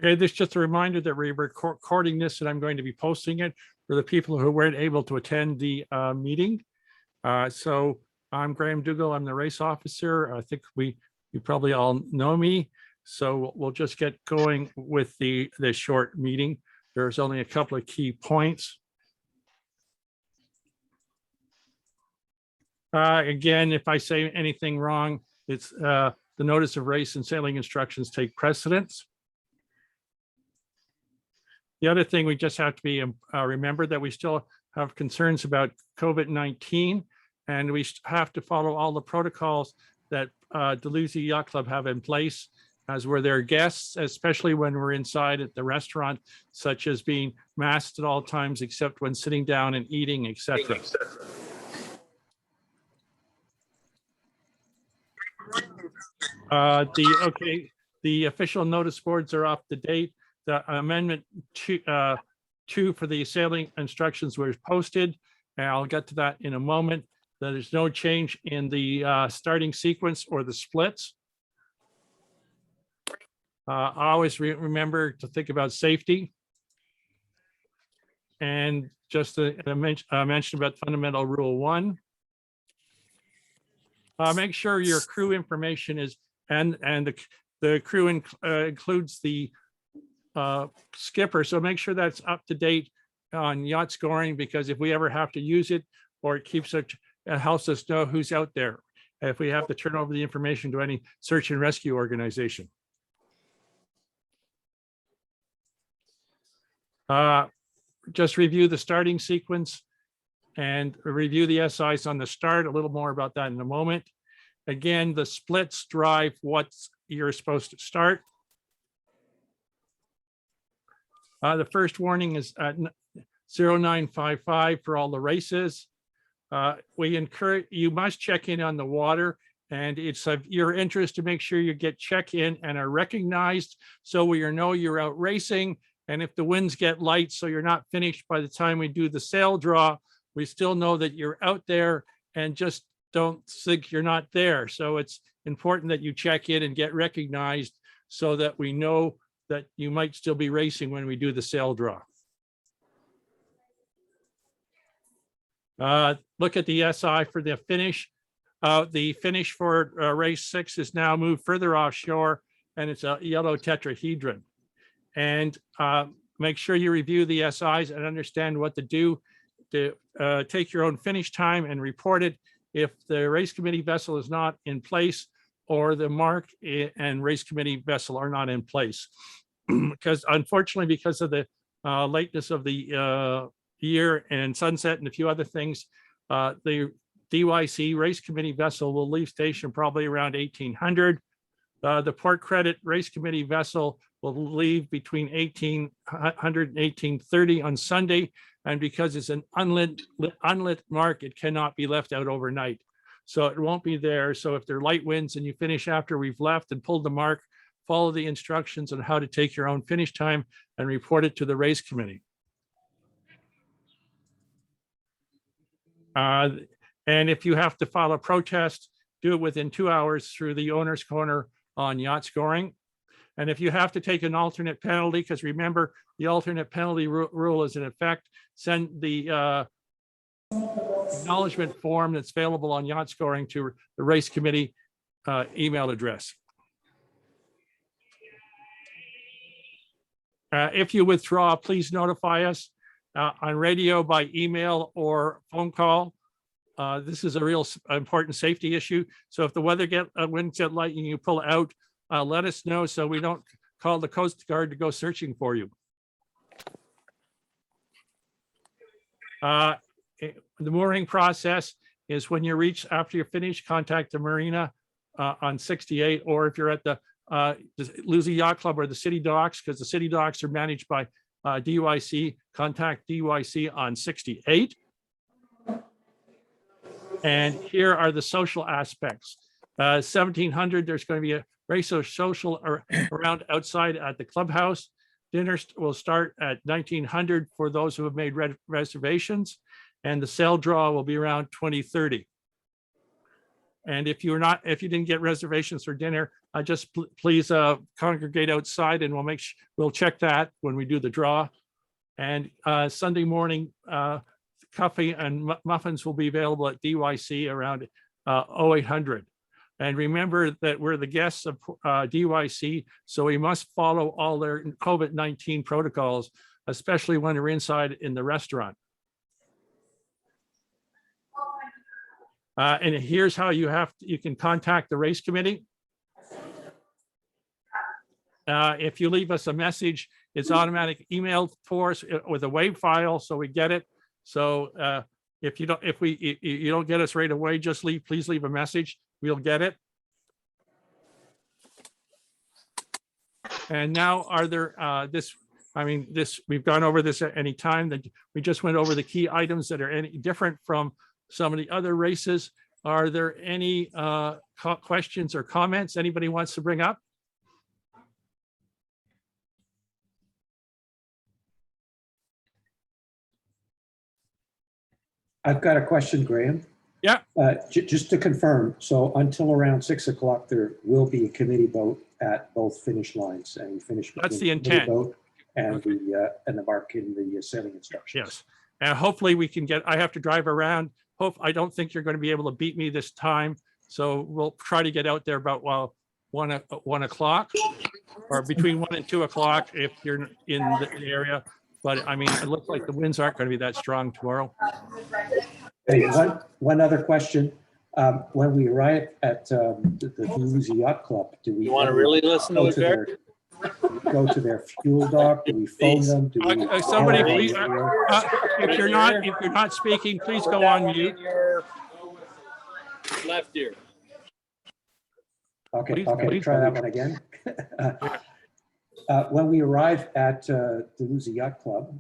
Okay, this is just a reminder that we're recording this and I'm going to be posting it for the people who weren't able to attend the meeting. So I'm Graham Dougal. I'm the race officer. I think you probably all know me. So we'll just get going with the short meeting. There's only a couple of key points. Again, if I say anything wrong, it's the notice of race and sailing instructions take precedence. The other thing we just have to be remember that we still have concerns about COVID-19, and we have to follow all the protocols that Dalhousie Yacht Club have in place as we're their guests, especially when we're inside at the restaurant, such as being masked at all times except when sitting down and eating, etc. The official notice boards are up to date. The amendment 2 for the sailing instructions was posted, and I'll get to that in a moment. There's no change in the starting sequence or the splits. I always remember to think about safety. And just to mention about fundamental rule 1. Make sure your crew information is, and the crew includes the skipper. So make sure that's up to date on yacht scoring, because if we ever have to use it, or it keeps it helps us know who's out there if we have to turn over the information to any search and rescue organization. Just review the starting sequence and review the SIs on the start. A little more about that in a moment. Again, the splits drive what you're supposed to start. The first warning is at 0955 for all the races. We encourage, you must check in on the water, and it's of your interest to make sure you get check-in and are recognized so we know you're out racing. And if the winds get light, so you're not finished by the time we do the sail draw, we still know that you're out there and just don't think you're not there. So it's important that you check in and get recognized so that we know that you might still be racing when we do the sail draw. Look at the SI for the finish. The finish for race 6 is now moved further offshore, and it's a yellow tetrahedron. And make sure you review the SIs and understand what to do to take your own finish time and report it if the race committee vessel is not in place, or the mark and race committee vessel are not in place. Because unfortunately, because of the lateness of the year and sunset and a few other things, the DYC race committee vessel will leave station probably around 1800. The Port Credit race committee vessel will leave between 1800 and 1830 on Sunday. And because it's an unlit mark, it cannot be left out overnight. So it won't be there. So if there are light winds and you finish after we've left and pulled the mark, follow the instructions on how to take your own finish time and report it to the race committee. And if you have to file a protest, do it within 2 hours through the owner's corner on yacht scoring. And if you have to take an alternate penalty, because remember, the alternate penalty rule is in effect, send the acknowledgement form that's available on yacht scoring to the race committee email address. If you withdraw, please notify us on radio, by email, or phone call. This is a real important safety issue. So if the winds get light and you pull out, let us know so we don't call the Coast Guard to go searching for you. The mooring process is when you reach, after you're finished, contact the marina on 68, or if you're at the Dalhousie Yacht Club or the city docks, because the city docks are managed by DYC, contact DYC on 68. And here are the social aspects. 1700, there's going to be a race social around outside at the clubhouse. Dinner will start at 1900 for those who have made reservations, and the sail draw will be around 2030. And if you didn't get reservations for dinner, just please congregate outside, and we'll check that when we do the draw. And Sunday morning, coffee and muffins will be available at DYC around 0800. And remember that we're the guests of DYC, so we must follow all their COVID-19 protocols, especially when they're inside in the restaurant. And here's how you can contact the race committee. If you leave us a message, it's automatic emailed for us with a WAV file, so we get it. So if you don't get us right away, please leave a message. We'll get it. And now, are there we've gone over this at any time, that we just went over the key items that are any different from some of the other races. Are there any questions or comments anybody wants to bring up? I've got a question, Graham. Yeah. Just to confirm, so until around 6 o'clock, there will be a committee vote at both finish lines, and we finish. That's the intent. Vote and Okay. the mark in the sailing instructions. Yes. And hopefully we can I have to drive around. I don't think you're going to be able to beat me this time. So we'll try to get out there about 1 o'clock, or between 1 and 2 o'clock if you're in the area. But I mean, it looks like the winds aren't going to be that strong tomorrow. Hey, one other question. When we arrive at the Duluth Yacht Club, do we want to really listen to it, go to their fuel dock? Do we phone them? Do we Somebody, call them? please, if you're not speaking, please go on mute. Left ear. Okay, Please. try that one again. When we arrive at Duluth Yacht Club,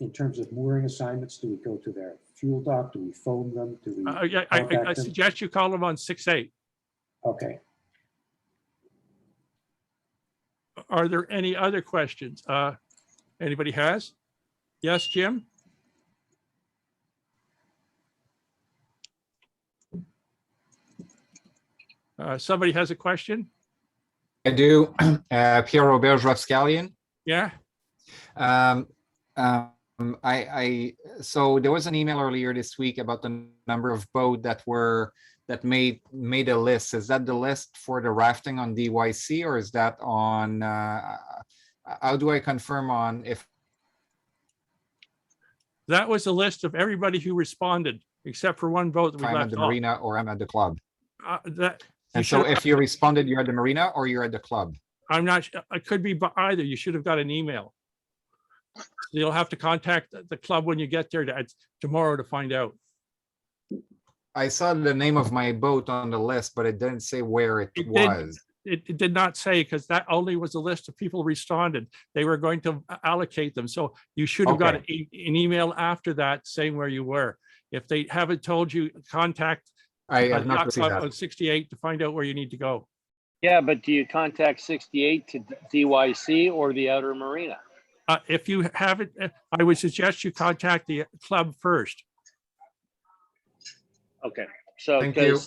in terms of mooring assignments, do we go to their fuel dock? Do we phone them? Do we I contact them? suggest you call them on 6-8. Okay. Are there any other questions? Anybody has? Yes, Jim? Somebody has a question? I do. Pierre Robert Jovscalian. Yeah. So there was an email earlier this week about the number of boats that made a list. Is that the list for the rafting on DYC, or is that on? How do I confirm on if? That was a list of everybody who responded, except for one boat that we I'm left at the off. marina or I'm at the club. And so if you responded, you're at the marina or you're at the club. I'm not. It could be either. You should have got an email. You'll have to contact the club when you get there tomorrow to find out. I saw the name of my boat on the list, but it didn't say where it was. It did not say, because that only was a list of people responded. They were going to allocate them. So you should have got an email after that saying where you were. If they haven't told you, contact I have not received that. on 68 to find out where you need to go. Yeah, but do you contact 68 to DYC or the outer marina? If you haven't, I would suggest you contact the club first. Okay, so Thank you.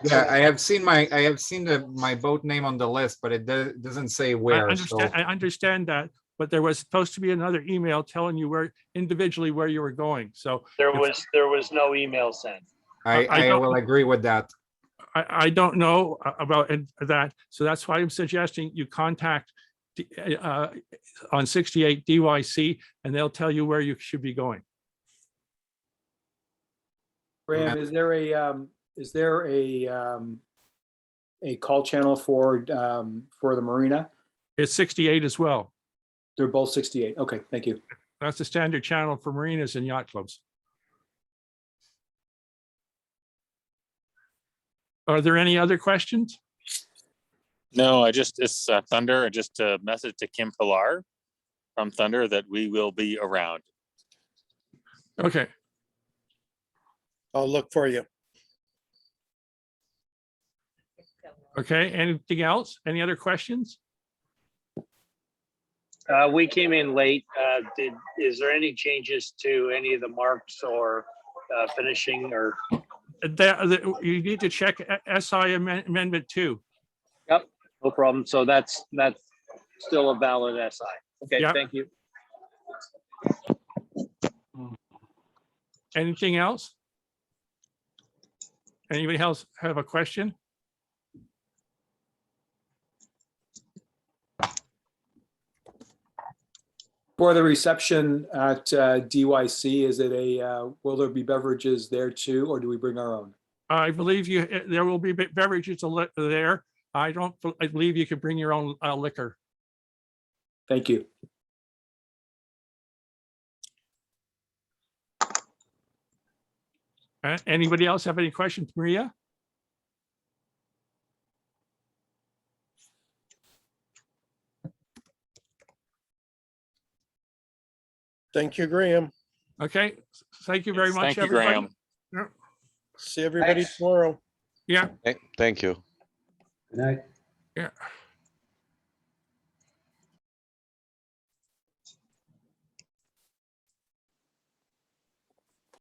Yeah, I have seen my boat name on the list, but it doesn't say where. I understand that, but there was supposed to be another email telling you individually where you were going. So there was no email sent. I will agree with that. I don't know about that. So that's why I'm suggesting you contact on 68 DYC, and they'll tell you where you should be going. Graham, is there a call channel for the marina? It's 68 as well. They're both 68. Okay, thank you. That's the standard channel for marinas and yacht clubs. Are there any other questions? No, it's Thunder. Just a message to Kim Pilar from Thunder that we will be around. Okay. I'll look for you. Okay, anything else? Any other questions? We came in late. Is there any changes to any of the marks or finishing or You need to check SI Amendment 2. No problem. So that's still a valid SI. Okay, Yeah. thank you. Anything else? Anybody else have a question? For the reception at DYC, is it will there be beverages there too, or do we bring our own? I believe there will be beverages there. I believe you can bring your own liquor. Thank you. Anybody else have any questions, Maria? Thank you, Graham. Okay, thank you very Yes, much, thank you, everybody. Graham. See everybody Thanks. tomorrow. Yeah, Thank you. Good night. yeah.